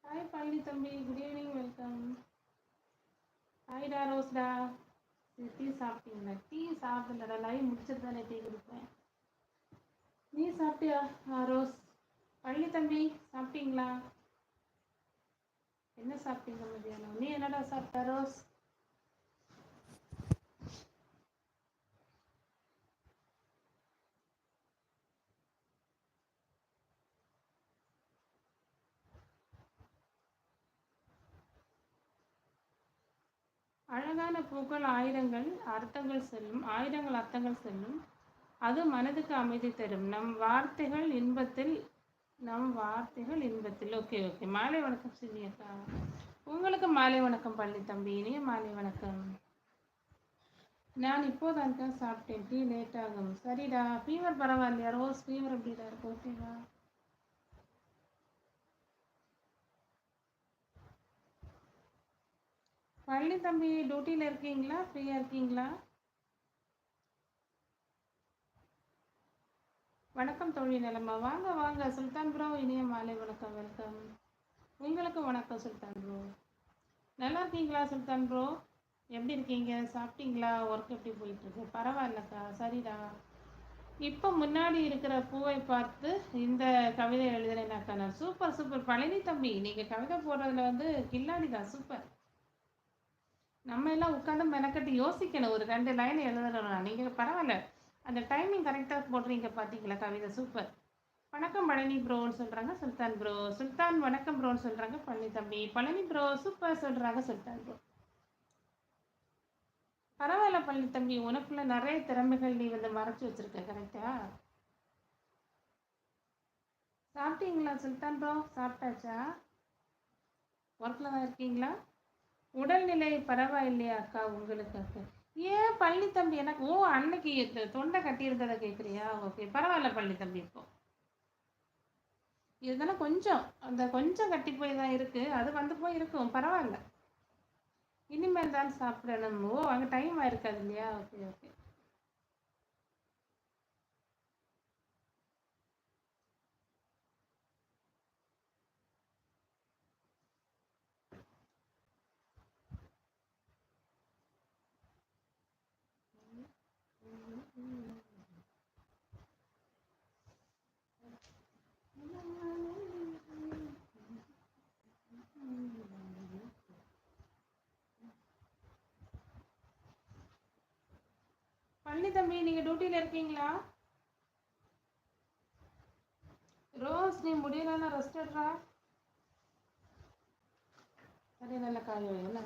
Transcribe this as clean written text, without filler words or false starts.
Hi Palani தம்பி, good evening, welcome. ஹாய்டா ரோஸ்டா. Tea சாப்பிட்டீங்களா? Tea சாப்பிடலடா, live முடிச்சுட்டு தானே டீ குடிப்பேன். நீ சாப்பிட்டியா ரோஸ்? பழனி தம்பி சாப்பிட்டீங்களா? என்ன சாப்பிட்டீங்க மதியானம்? நீ என்னடா சாப்பிட்ட ரோஸ்? அழகான பூக்கள் ஆயிரங்கள் அர்த்தங்கள் செல்லும், ஆயிரங்கள் அர்த்தங்கள் செல்லும். அது மனதுக்கு அமைதி தரும். நம் வார்த்தைகள் இன்பத்தில். ஓகே ஓகே, மாலை வணக்கம் சினியக்கா. உங்களுக்கு மாலை வணக்கம் பள்ளி தம்பி, இனிய மாலை வணக்கம். நான் இப்போதான் சாப்பிட்டேன், டீ லேட் ஆகும். சரிடா, ஃபீவர் பரவாயில்லையா ரோஸ்? ஃபீவர் எப்படிடா இருக்கு? ஓகேவா? பள்ளி தம்பி டியூட்டியில் இருக்கீங்களா, ஃப்ரீயாக இருக்கீங்களா? வணக்கம் தோழி, நிலமா வாங்க வாங்க. சுல்தான் ப்ரோ இனிய மாலை வணக்கம், வெல்கம். உங்களுக்கு வணக்கம் சுல்தான் ப்ரோ. நல்லா இருக்கீங்களா சுல்தான் ப்ரோ? எப்படி இருக்கீங்க? சாப்பிட்டீங்களா? ஒர்க் எப்படி போயிட்டுருக்கு? பரவாயில்லக்கா. சரிடா. இப்போ முன்னாடி இருக்கிற பூவை பார்த்து இந்த கவிதை எழுதுறேனாக்கா நான். சூப்பர் சூப்பர் பழனி தம்பி, நீங்கள் கவிதை போடுறதுல கில்லாடி தான். சூப்பர். நம்ம எல்லாம் உட்காந்து மெனக்கட்டு யோசிக்கணும், ஒரு 2 லைன் எழுதுறோம்னா. நீங்கள் பரவாயில்ல, அந்த டைமிங் கரெக்டாக போடுறீங்க பார்த்தீங்களா கவிதை. சூப்பர். வணக்கம் பழனி ப்ரோன்னு சொல்கிறாங்க சுல்தான் ப்ரோ. சுல்தான் வணக்கம் ப்ரோன்னு சொல்கிறாங்க பழனி தம்பி. பழனி ப்ரோ சூப்பர் சொல்கிறாங்க சுல்தான் ப்ரோ. பரவாயில்ல பழனி தம்பி, உனக்குள்ள நிறைய திறமைகள் நீ மறைச்சு வச்சிருக்க. கரெக்டா? சாப்பிட்டீங்களா சுல்தான் ப்ரோ? சாப்பிட்டாச்சா? ஒர்க்கில் தான் இருக்கீங்களா? உடல்நிலை பரவாயில்லையா அக்கா உங்களுக்கு? ஏன் பழனி தம்பி, எனக்கு அன்னைக்கு தொண்டை கட்டியிருந்ததை கேட்குறியா? ஓகே பரவாயில்ல பழனி தம்பி. இப்போ இதெல்லாம் கொஞ்சம் கொஞ்சம் கட்டி போய் தான் இருக்குது, அது போய் இருக்கும். பரவாயில்ல, இனிமேல் தான் சாப்பிடணும். அங்கே டைம் ஆயிருக்காது இல்லையா? Okay okay. பழனி தம்பி நீங்கள் டியூட்டியில் இருக்கீங்களா? ரோஸ் நீ முடியலன்னா ரெஸ்ட் எடுறா. சரி, நல்ல காயம் என்ன?